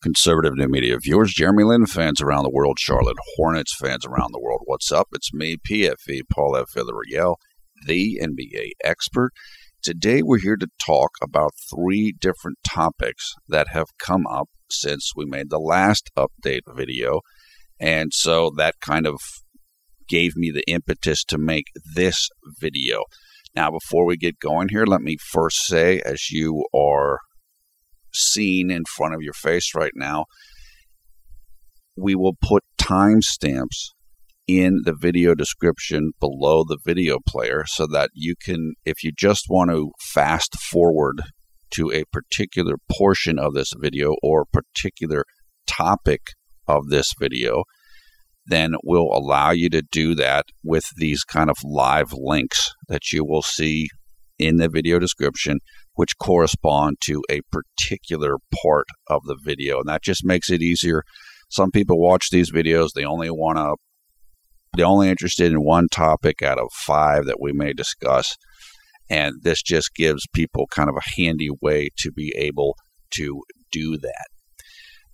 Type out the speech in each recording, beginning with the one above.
Conservative New Media viewers, Jeremy Lin fans around the world, Charlotte Hornets fans around the world. What's up? It's me, PFE, Paul F. Villarreal, the NBA expert. Today we're here to talk about 3 different topics that have come up since we made the last update video. And so that kind of gave me the impetus to make this video. Now, before we get going here, let me first say, as you are seen in front of your face right now, we will put timestamps in the video description below the video player so that you can, if you just want to fast forward to a particular portion of this video or a particular topic of this video, then we'll allow you to do that with these kind of live links that you will see in the video description, which correspond to a particular part of the video. And that just makes it easier. Some people watch these videos, they're only interested in one topic out of 5 that we may discuss. And this just gives people kind of a handy way to be able to do that.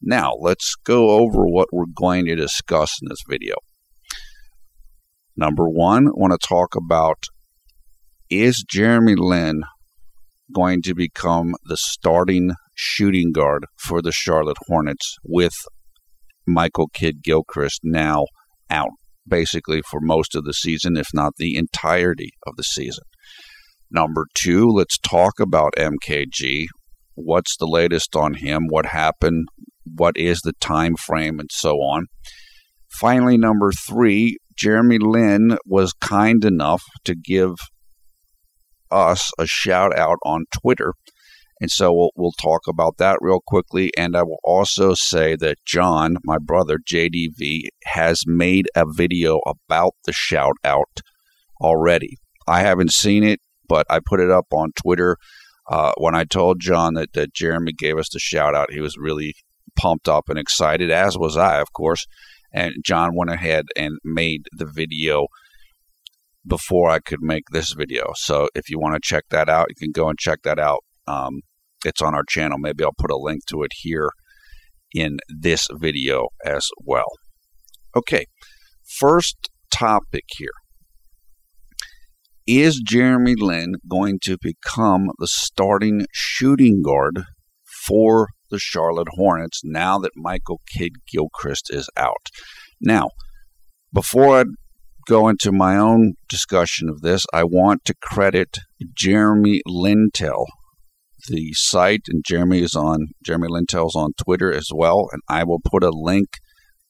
Now, let's go over what we're going to discuss in this video. Number 1, I want to talk about, is Jeremy Lin going to become the starting shooting guard for the Charlotte Hornets with Michael Kidd-Gilchrist now out, basically for most of the season, if not the entirety of the season? Number 2, let's talk about MKG. What's the latest on him? What happened? What is the time frame, and so on? Finally, number 3, Jeremy Lin was kind enough to give us a shout out on Twitter, and so we'll talk about that real quickly. And I will also say that John, my brother JDV, has made a video about the shout out already. I haven't seen it, but I put it up on Twitter. When I told John that Jeremy gave us the shout out, he was really pumped up and excited, as was I, of course. And John went ahead and made the video before I could make this video. So if you want to check that out, you can go and check that out. It's on our channel. Maybe I'll put a link to it here in this video as well. Okay, first topic here. Is Jeremy Lin going to become the starting shooting guard for the Charlotte Hornets now that Michael Kidd-Gilchrist is out? Now, before I go into my own discussion of this, I want to credit Jeremy Lintel, the site, and Jeremy Lintel's on Twitter as well, and I will put a link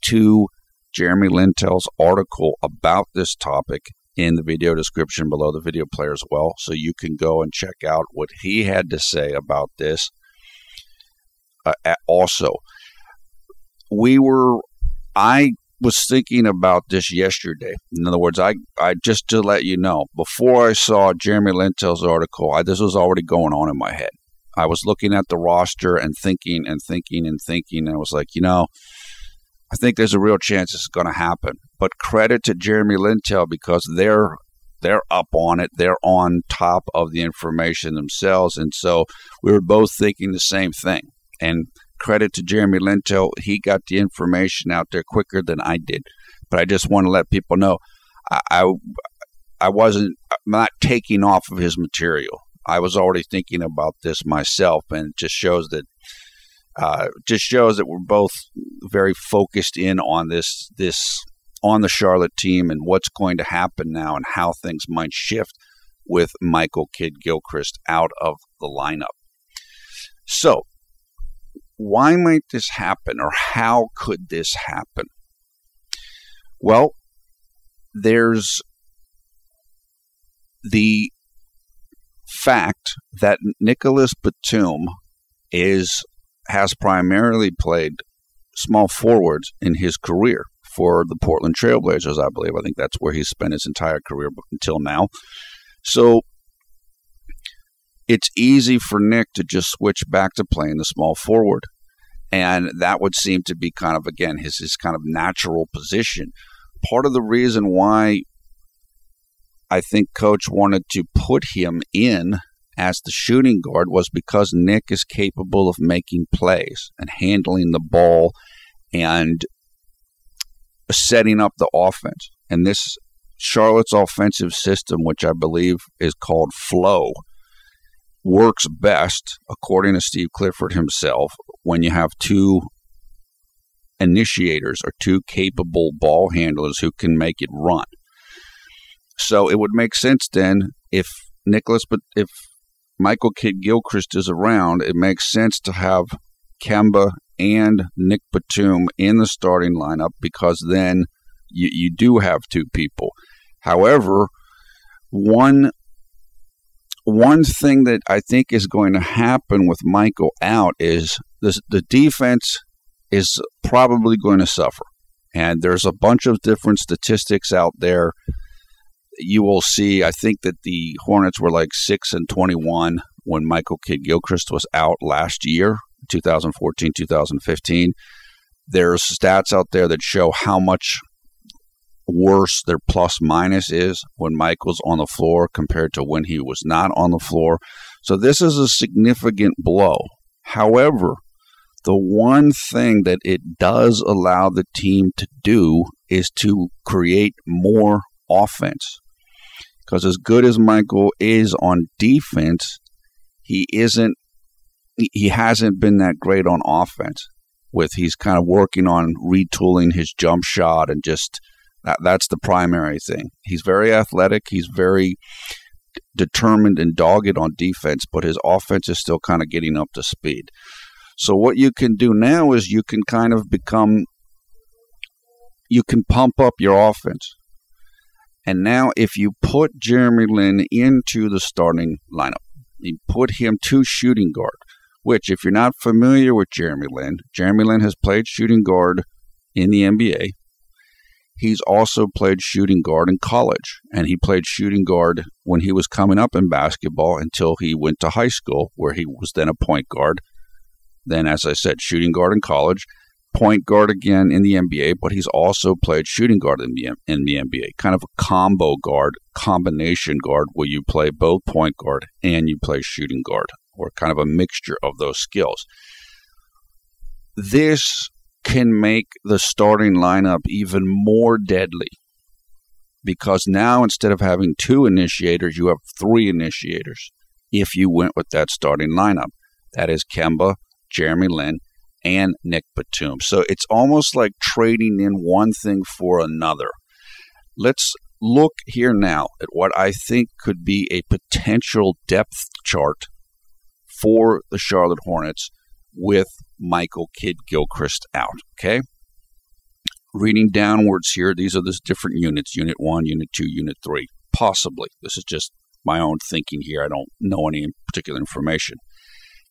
to Jeremy Lintel's article about this topic in the video description below the video player as well, so you can go and check out what he had to say about this. Also, I was thinking about this yesterday. In other words, I just to let you know, before I saw Jeremy Lintel's article, this was already going on in my head. I was looking at the roster and thinking, and I was like, I think there's a real chance it's going to happen. But credit to Jeremy Lintel, because they're up on it. They're on top of the information themselves. And so we were both thinking the same thing. And credit to Jeremy Lintel, he got the information out there quicker than I did. But I just want to let people know I'm not taking off of his material. I was already thinking about this myself, and it just shows that we're both very focused in on this on the Charlotte team and what's going to happen now and how things might shift with Michael Kidd-Gilchrist out of the lineup. So, why might this happen, or how could this happen? Well, there's the fact that Nicolas Batum has primarily played small forwards in his career for the Portland Trailblazers, I believe. I think that's where he's spent his entire career until now. So it's easy for Nick to just switch back to playing the small forward. And that would seem to be kind of, again, his kind of natural position. Part of the reason why I think Coach wanted to put him in as the shooting guard was because Nick is capable of making plays and handling the ball and setting up the offense. And this Charlotte's offensive system, which I believe is called flow, works best, according to Steve Clifford himself, when you have two initiators or two capable ball handlers who can make it run. So it would make sense then if Michael Kidd-Gilchrist is around, it makes sense to have Kemba and Nick Batum in the starting lineup, because then you do have two people. However, one thing that I think is going to happen with Michael out is the defense is probably going to suffer. And there's a bunch of different statistics out there. You will see, I think that the Hornets were like 6-21 when Michael Kidd-Gilchrist was out last year, 2014, 2015. There's stats out there that show how much worse their plus minus is when Michael's on the floor compared to when he was not on the floor. So this is a significant blow. However, the one thing that it does allow the team to do is to create more offense. Because as good as Michael is on defense, he hasn't been that great on offense. He's kind of working on retooling his jump shot, and just that's the primary thing. He's very athletic. He's very determined and dogged on defense, but his offense is still kind of getting up to speed. So what you can do now is you can pump up your offense. And now if you put Jeremy Lin into the starting lineup, you put him to shooting guard, which if you're not familiar with Jeremy Lin has played shooting guard in the NBA. He's also played shooting guard in college, and he played shooting guard when he was coming up in basketball until he went to high school, where he was then a point guard. Then, as I said, shooting guard in college, point guard again in the NBA, but he's also played shooting guard in the NBA, kind of a combo guard, combination guard, where you play both point guard and you play shooting guard, or kind of a mixture of those skills. This can make the starting lineup even more deadly, because now instead of having two initiators, you have three initiators if you went with that starting lineup. That is Kemba, Jeremy Lin, and Nick Batum. So it's almost like trading in one thing for another. Let's look here now at what I think could be a potential depth chart for the Charlotte Hornets with Michael Kidd-Gilchrist out, okay? Reading downwards here, these are the different units, Unit 1, Unit 2, Unit 3, possibly. This is just my own thinking here. I don't know any particular information.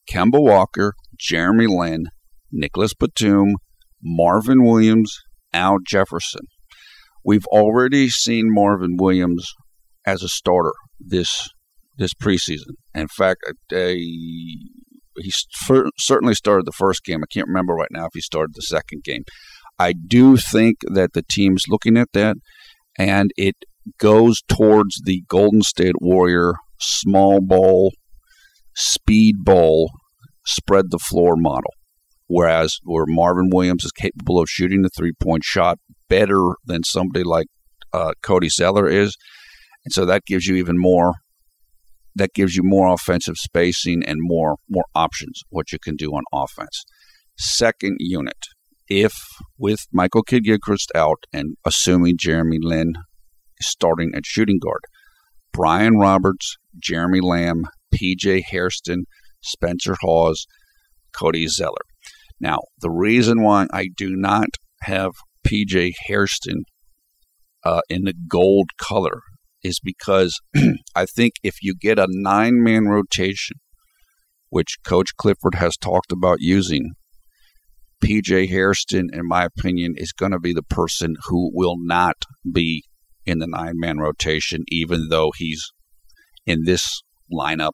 Kemba Walker, Jeremy Lin, Nicholas Batum, Marvin Williams, Al Jefferson. We've already seen Marvin Williams as a starter this preseason. In fact, he certainly started the first game. I can't remember right now if he started the second game. I do think that the team's looking at that, and it goes towards the Golden State Warrior small ball, speed ball, spread the floor model. Where Marvin Williams is capable of shooting the three-point shot better than somebody like Cody Zeller is. And so that gives you even more. That gives you more offensive spacing and more options, what you can do on offense. Second unit, if with Michael Kidd-Gilchrist out and assuming Jeremy Lin is starting at shooting guard, Brian Roberts, Jeremy Lamb, P.J. Hairston, Spencer Hawes, Cody Zeller. Now, the reason why I do not have P.J. Hairston in the gold color is because I think if you get a 9-man rotation, which Coach Clifford has talked about using, P.J. Hairston, in my opinion, is going to be the person who will not be in the 9-man rotation, even though he's in this lineup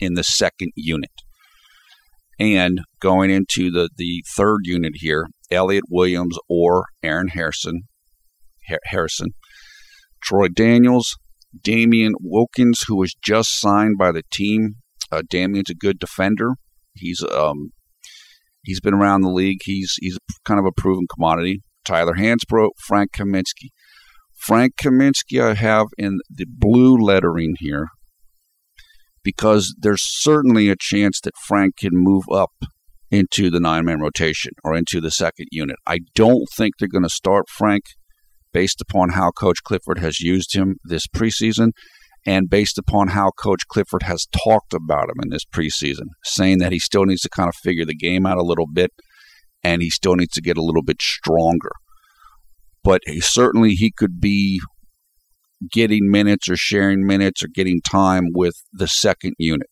in the second unit. And going into the third unit here, Elliot Williams or Aaron Harrison, Troy Daniels, Damian Wilkins, who was just signed by the team Damian's a good defender. He's been around the league. He's kind of a proven commodity. Tyler Hansbrough, Frank Kaminsky. Frank Kaminsky I have in the blue lettering here because there's certainly a chance that Frank can move up into the 9-man rotation or into the second unit. I don't think they're going to start Frank based upon how Coach Clifford has used him this preseason and based upon how Coach Clifford has talked about him in this preseason, saying that he still needs to kind of figure the game out a little bit and he still needs to get a little bit stronger. But he could be getting minutes or sharing minutes or getting time with the second unit.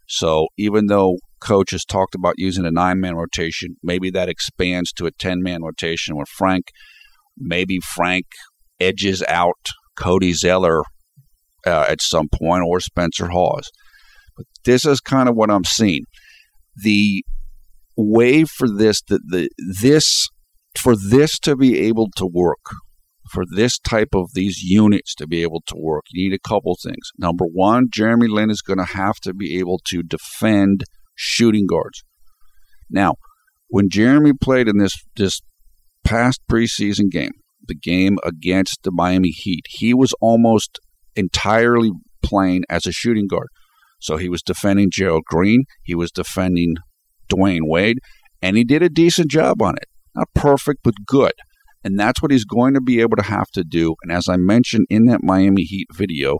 So even though Coach has talked about using a 9-man rotation, maybe that expands to a 10-man rotation where Frank edges out Cody Zeller at some point or Spencer Hawes. But this is kind of what I'm seeing. The way for this to be able to work, for this type of these units to be able to work, you need a couple things. Number one, Jeremy Lin is going to have to be able to defend shooting guards. Now, when Jeremy played in this past preseason game, the game against the Miami Heat, he was almost entirely playing as a shooting guard. So he was defending Gerald Green, he was defending Dwayne Wade, and he did a decent job on it. Not perfect, but good. And that's what he's going to be able to have to do. And as I mentioned in that Miami Heat video,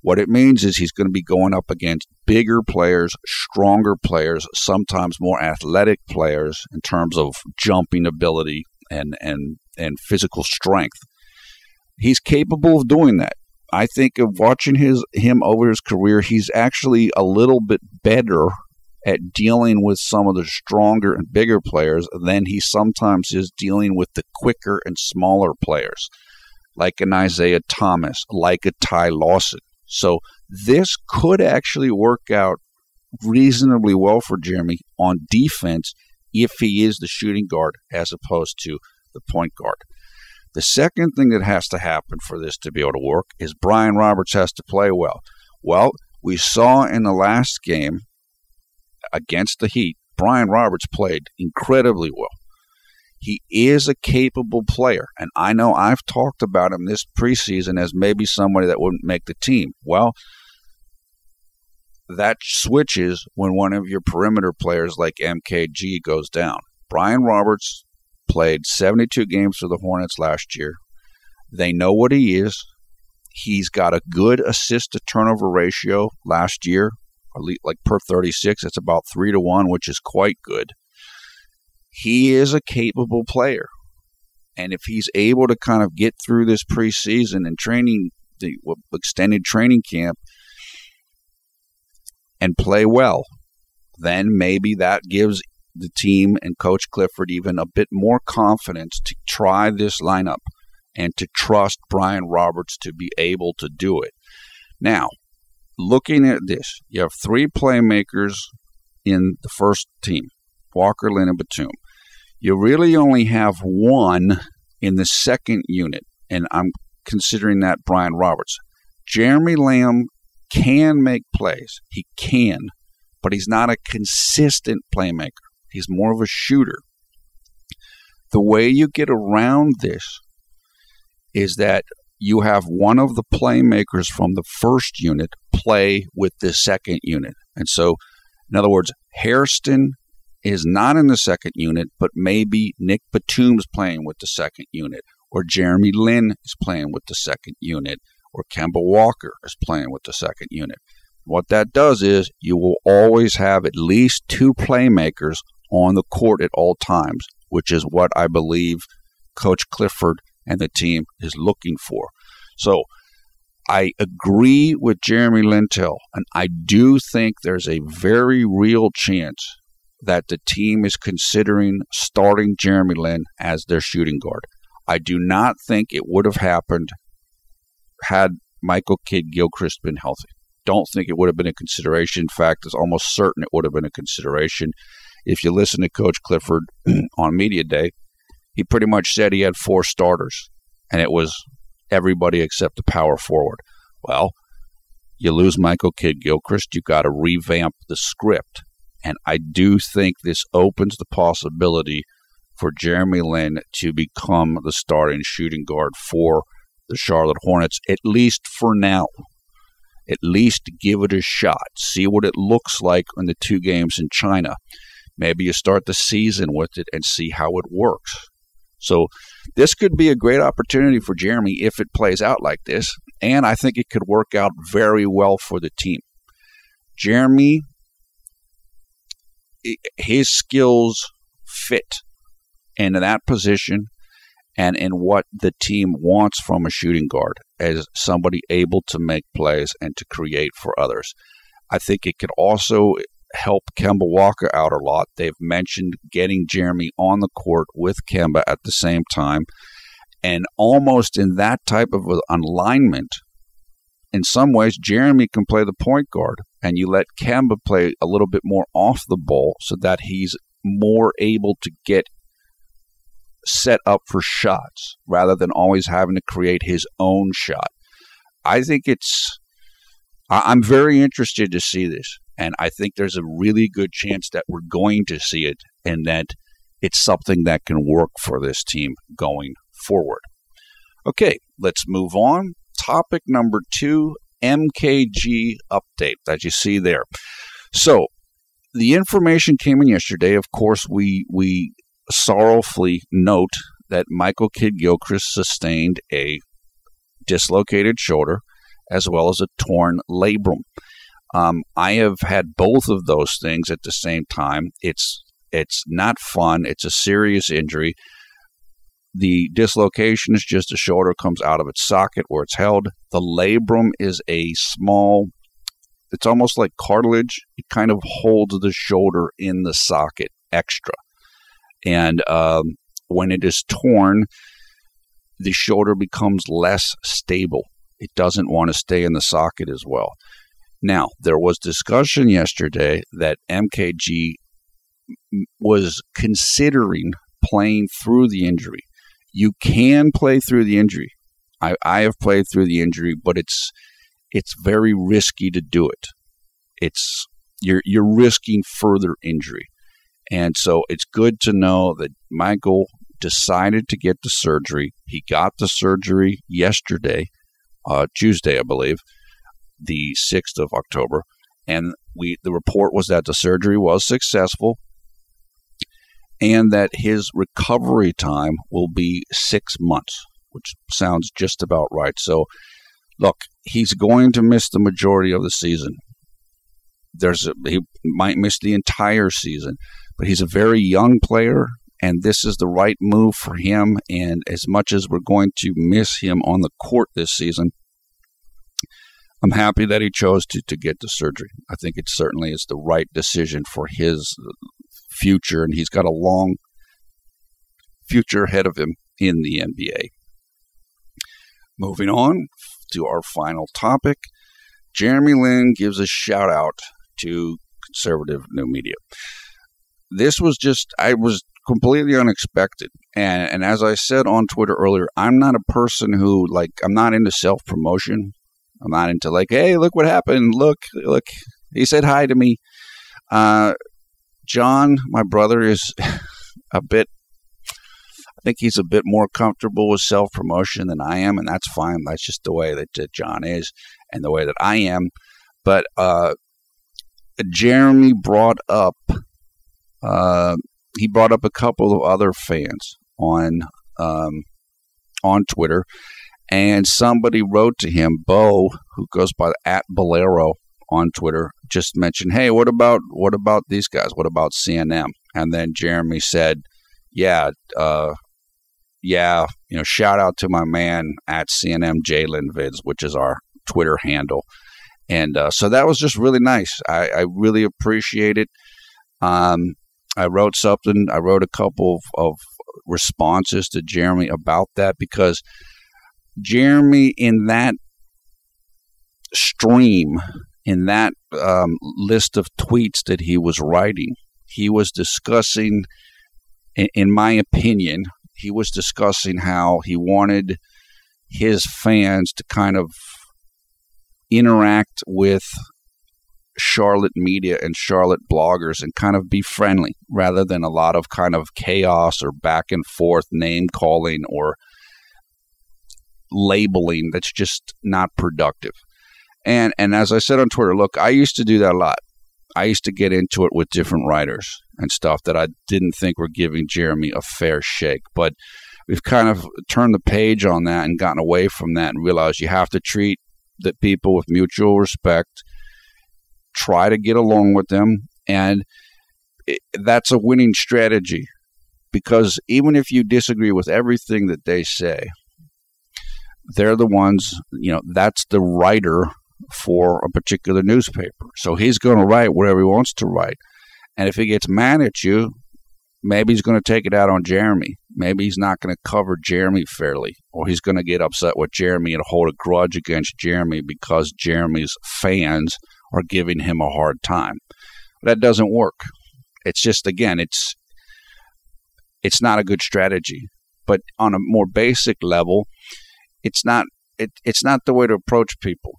what it means is he's going to be going up against bigger players, stronger players, sometimes more athletic players in terms of jumping ability and physical strength. He's capable of doing that. I think of watching him over his career, he's actually a little bit better at dealing with some of the stronger and bigger players than he sometimes is dealing with the quicker and smaller players, like an Isaiah Thomas, like a Ty Lawson. So this could actually work out reasonably well for Jeremy on defense if he is the shooting guard as opposed to the point guard. The second thing that has to happen for this to be able to work is Brian Roberts has to play well. Well, we saw in the last game against the Heat, Brian Roberts played incredibly well. He is a capable player, and I know I've talked about him this preseason as maybe somebody that wouldn't make the team. Well, that switches when one of your perimeter players like MKG goes down. Brian Roberts played 72 games for the Hornets last year. They know what he is. He's got a good assist-to-turnover ratio last year, like per 36. It's about 3-1, which is quite good. He is a capable player. And if he's able to kind of get through this preseason and training, the extended training camp, and play well, then maybe that gives the team and Coach Clifford even a bit more confidence to try this lineup and to trust Brian Roberts to be able to do it. Now, looking at this, you have three playmakers in the first team, Walker, Lin, and Batum. You really only have one in the second unit, and I'm considering that Brian Roberts. Jeremy Lamb can make plays. He can, but he's not a consistent playmaker. He's more of a shooter. The way you get around this is that you have one of the playmakers from the first unit play with the second unit. And so, in other words, Hairston is not in the second unit, but maybe Nick Batum's playing with the second unit, or Jeremy Lin is playing with the second unit, or Kemba Walker is playing with the second unit. What that does is you will always have at least two playmakers on the court at all times, which is what I believe Coach Clifford and the team is looking for. So I agree with Jeremy Lintel, and I do think there's a very real chance that the team is considering starting Jeremy Lin as their shooting guard. I do not think it would have happened had Michael Kidd-Gilchrist been healthy. Don't think it would have been a consideration. In fact, it's almost certain it would have been a consideration. If you listen to Coach Clifford on Media Day, he pretty much said he had four starters, and it was everybody except the power forward. Well, You lose Michael Kidd-Gilchrist, you got to revamp the script. And I do think this opens the possibility for Jeremy Lin to become the starting shooting guard for the Charlotte Hornets, at least for now. At least give it a shot. See what it looks like in the 2 games in China. Maybe you start the season with it and see how it works. So this could be a great opportunity for Jeremy if it plays out like this, and I think it could work out very well for the team. Jeremy, his skills fit into that position and in what the team wants from a shooting guard as somebody able to make plays and to create for others. I think it could also help Kemba Walker out a lot. They've mentioned getting Jeremy on the court with Kemba at the same time. And almost in that type of an alignment, in some ways, Jeremy can play the point guard, and you let Kemba play a little bit more off the ball so that he's more able to get set up for shots rather than always having to create his own shot. I think I'm very interested to see this, and I think there's a really good chance that we're going to see it and that it's something that can work for this team going forward. Okay, let's move on. Topic number 2, MKG update that you see there. So the information came in yesterday. Of course, we sorrowfully note that Michael Kidd-Gilchrist sustained a dislocated shoulder as well as a torn labrum. I have had both of those things at the same time. It's not fun. It's a serious injury. The dislocation is just the shoulder comes out of its socket where it's held. The labrum is a small, it's almost like cartilage. It kind of holds the shoulder in the socket extra. And when it is torn, the shoulder becomes less stable. It doesn't want to stay in the socket as well. Now, there was discussion yesterday that MKG was considering playing through the injury. You can play through the injury. I have played through the injury, but it's very risky to do it. You're risking further injury. And so it's good to know that Michael decided to get the surgery. He got the surgery yesterday, Tuesday, I believe, the 6th of October. And the report was that the surgery was successful and that his recovery time will be 6 months, which sounds just about right. So, look, he's going to miss the majority of the season. He might miss the entire season, but he's a very young player, and this is the right move for him. And as much as we're going to miss him on the court this season, I'm happy that he chose to get the surgery. I think it certainly is the right decision for his future, and he's got a long future ahead of him in the NBA. Moving on to our final topic, Jeremy Lin gives a shout out to conservative new media. This was completely unexpected. And as I said on Twitter earlier, I'm not a person who, I'm not into self-promotion. I'm not into hey, look what happened. Look, he said hi to me. John, my brother, is I think he's a bit more comfortable with self-promotion than I am, and that's fine. That's just the way that John is and the way that I am. But Jeremy brought up a couple of other fans on Twitter, and somebody wrote to him, Bo, who goes by @Bolero on Twitter, just mentioned, hey, what about these guys? What about CNM? And then Jeremy said, yeah, shout out to my man at CNM J-Lin vids, which is our Twitter handle. And so that was just really nice. I really appreciate it. I wrote a couple of responses to Jeremy about that, because Jeremy, in that stream, in that list of tweets that he was writing, he was discussing, in my opinion, he was discussing how he wanted his fans to kind of interact with Charlotte media and Charlotte bloggers and kind of be friendly rather than a lot of kind of chaos or back and forth name calling or labeling that's just not productive. And as I said on Twitter, look, I used to do that a lot. I used to get into it with different writers and stuff that I didn't think were giving Jeremy a fair shake. But we've kind of turned the page on that and gotten away from that and realized you have to treat the people with mutual respect, try to get along with them, and that's a winning strategy. Because even if you disagree with everything that they say, they're the ones, that's the writer for a particular newspaper. So he's going to write whatever he wants to write. And if he gets mad at you, maybe he's going to take it out on Jeremy. Maybe he's not going to cover Jeremy fairly, or he's going to get upset with Jeremy and hold a grudge against Jeremy because Jeremy's fans are giving him a hard time. That doesn't work. It's just, again, it's not a good strategy. But on a more basic level, it's not the way to approach people.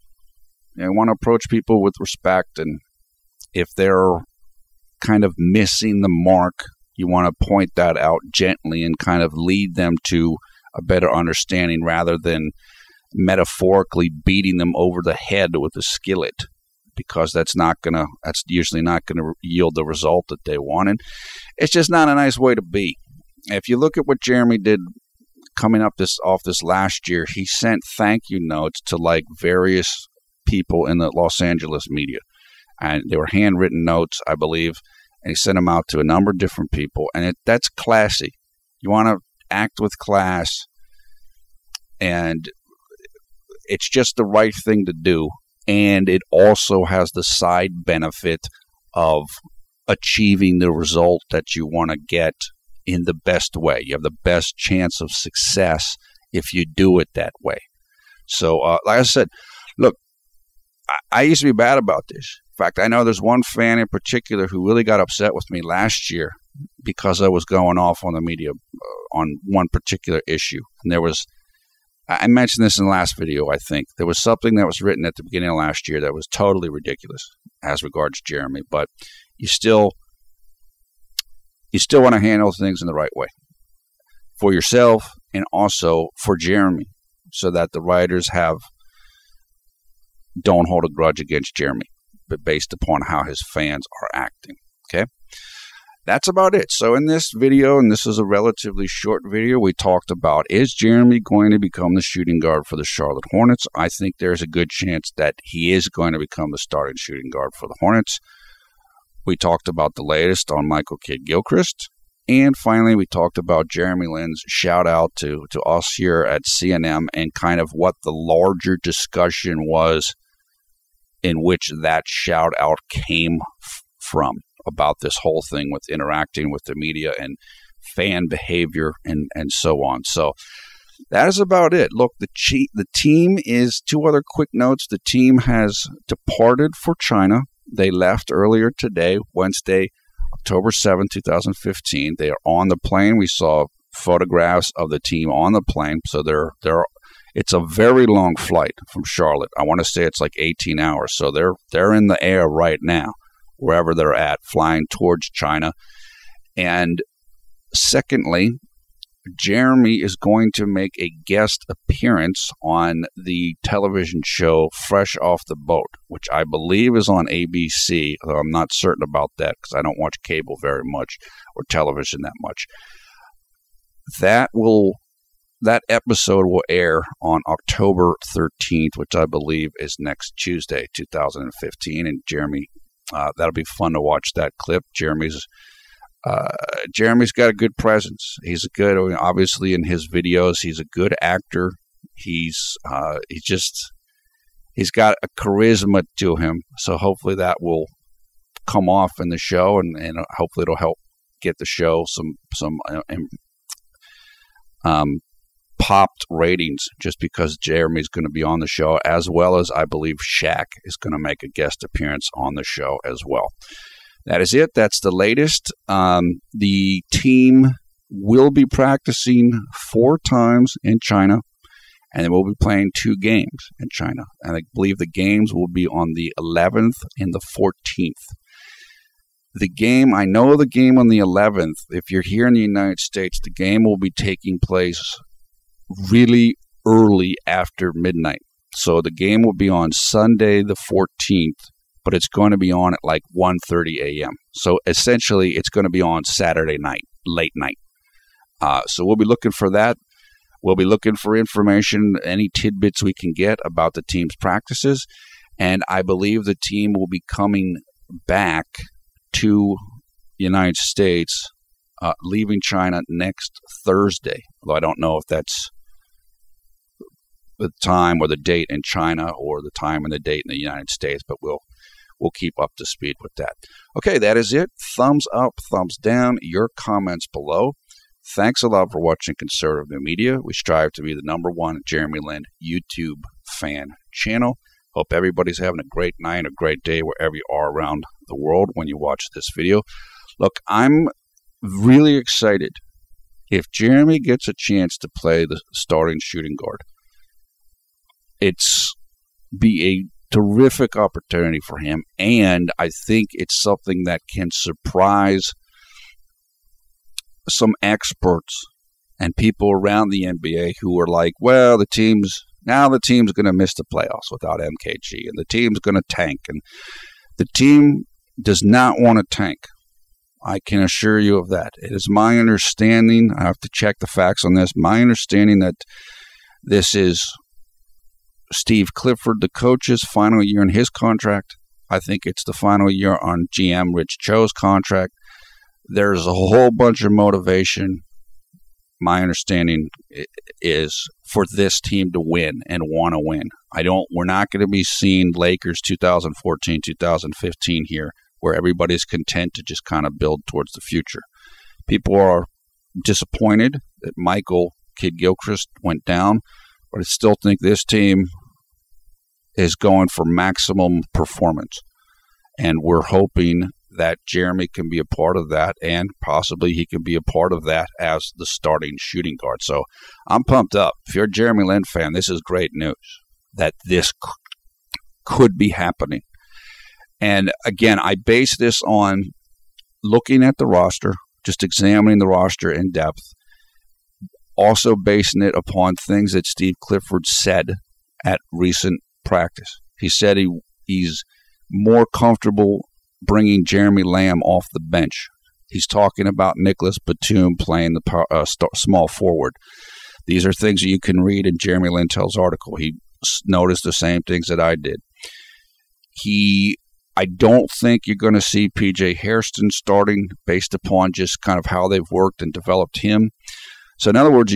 You want to approach people with respect, and if they're kind of missing the mark, you want to point that out gently and kind of lead them to a better understanding rather than metaphorically beating them over the head with a skillet, because that's usually not gonna yield the result that they want. And it's just not a nice way to be. If you look at what Jeremy did coming up off this last year, he sent thank you notes to like various people in the Los Angeles media, and they were handwritten notes, I believe, and he sent them out to a number of different people, and that's classy. You want to act with class, and it's just the right thing to do, and it also has the side benefit of achieving the result that you want to get in the best way. You have the best chance of success if you do it that way. So, like I said, look, I used to be bad about this. In fact, I know there's one fan in particular who really got upset with me last year because I was going off on the media on one particular issue. And I mentioned this in the last video, I think. There was something that was written at the beginning of last year that was totally ridiculous as regards Jeremy, but you still want to handle things in the right way for yourself and also for Jeremy, so that the writers don't hold a grudge against Jeremy, but based upon how his fans are acting. Okay? That's about it. So in this video, and this is a relatively short video, we talked about, is Jeremy going to become the shooting guard for the Charlotte Hornets? I think there's a good chance that he is going to become the starting shooting guard for the Hornets. We talked about the latest on Michael Kidd-Gilchrist. And finally, we talked about Jeremy Lin's shout out to us here at CNM and kind of what the larger discussion was in which that shout out came from, about this whole thing with interacting with the media and fan behavior and so on. So that is about it. Look, the team is, two other quick notes. The team has departed for China. They left earlier today, Wednesday, October 7, 2015. They are on the plane. We saw photographs of the team on the plane. So it's a very long flight from Charlotte. I want to say it's like 18 hours. So they're in the air right now, wherever they're at, flying towards China. And secondly, Jeremy is going to make a guest appearance on the television show Fresh Off the Boat, which I believe is on ABC, although I'm not certain about that because I don't watch cable very much or television that much. That episode will air on October 13th, which I believe is next Tuesday, 2015. And Jeremy, that'll be fun to watch that clip. Jeremy's got a good presence. He's obviously in his videos, he's a good actor. He's got a charisma to him. So hopefully that will come off in the show, and hopefully it'll help get the show some popped ratings, just because Jeremy's going to be on the show, as well as I believe Shaq is going to make a guest appearance on the show as well. That is it. That's the latest. The team will be practicing 4 times in China, And then we'll be playing 2 games in China. And I believe the games will be on the 11th and the 14th. I know the game on the 11th, if you're here in the United States, the game will be taking place really early after midnight. So the game will be on Sunday the 14th, but it's going to be on at like 1:30 a.m. So essentially, it's going to be on Saturday night, late night. So we'll be looking for that. We'll be looking for information, any tidbits we can get about the team's practices. And I believe the team will be coming back to the United States, leaving China next Thursday. Although I don't know if that's the time or the date in China or the time and the date in the United States, but we'll keep up to speed with that. Okay, that is it. Thumbs up, thumbs down, your comments below. Thanks a lot for watching Conservative New Media. We strive to be the #1 Jeremy Lin YouTube fan channel. Hope everybody's having a great night, a great day wherever you are around the world when you watch this video. Look, I'm really excited if Jeremy gets a chance to play the starting shooting guard. It's be a terrific opportunity for him, and I think it's something that can surprise some experts and people around the NBA who are like, well, the team's going to miss the playoffs without MKG, and the team's going to tank, and the team does not want to tank. I can assure you of that. It is my understanding, I have to check the facts on this, my understanding that this is Steve Clifford, the coach's final year in his contract. I think it's the final year on GM Rich Cho's contract. There's a whole bunch of motivation, my understanding is, for this team to win and want to win. We're not going to be seeing Lakers 2014, 2015 here, where everybody's content to just kind of build towards the future. People are disappointed that Michael Kidd-Gilchrist went down, but I still think this team is going for maximum performance. And we're hoping that Jeremy can be a part of that, and possibly he can be a part of that as the starting shooting guard. So I'm pumped up. If you're a Jeremy Lin fan, this is great news that this could be happening. And again, I base this on looking at the roster, just examining the roster in depth, also basing it upon things that Steve Clifford said at recent practice. He said he's more comfortable bringing Jeremy Lamb off the bench. He's talking about Nicholas Batum playing the small forward. These are things that you can read in Jeremy Lintel's article. He noticed the same things that I did. I don't think you're going to see P.J. Hairston starting based upon just kind of how they've worked and developed him. So in other words,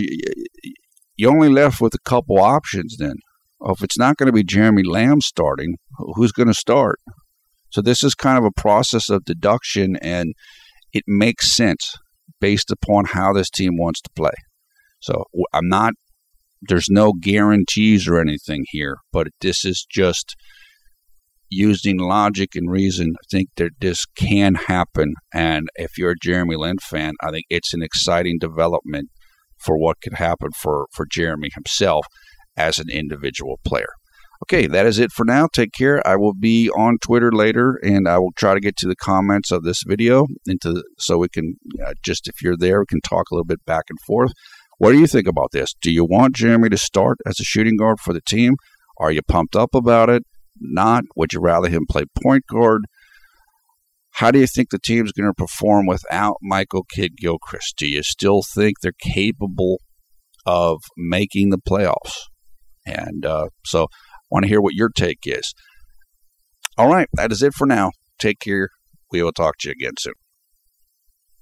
you only left with a couple options then. If it's not going to be Jeremy Lamb starting, who's going to start? So this is kind of a process of deduction, and it makes sense based upon how this team wants to play. So there's no guarantees or anything here, but this is just using logic and reason. I think that this can happen, and if you're a Jeremy Lin fan, I think it's an exciting development for what could happen for Jeremy himself as an individual player. Okay, that is it for now. Take care. I will be on Twitter later, and I will try to get to the comments of this video so we can if you're there, we can talk a little bit back and forth. What do you think about this? Do you want Jeremy to start as a shooting guard for the team? Are you pumped up about it? Not? Would you rather him play point guard? How do you think the team's going to perform without Michael Kidd-Gilchrist? Do you still think they're capable of making the playoffs? And so I want to hear what your take is. All right, that is it for now. Take care. We will talk to you again soon.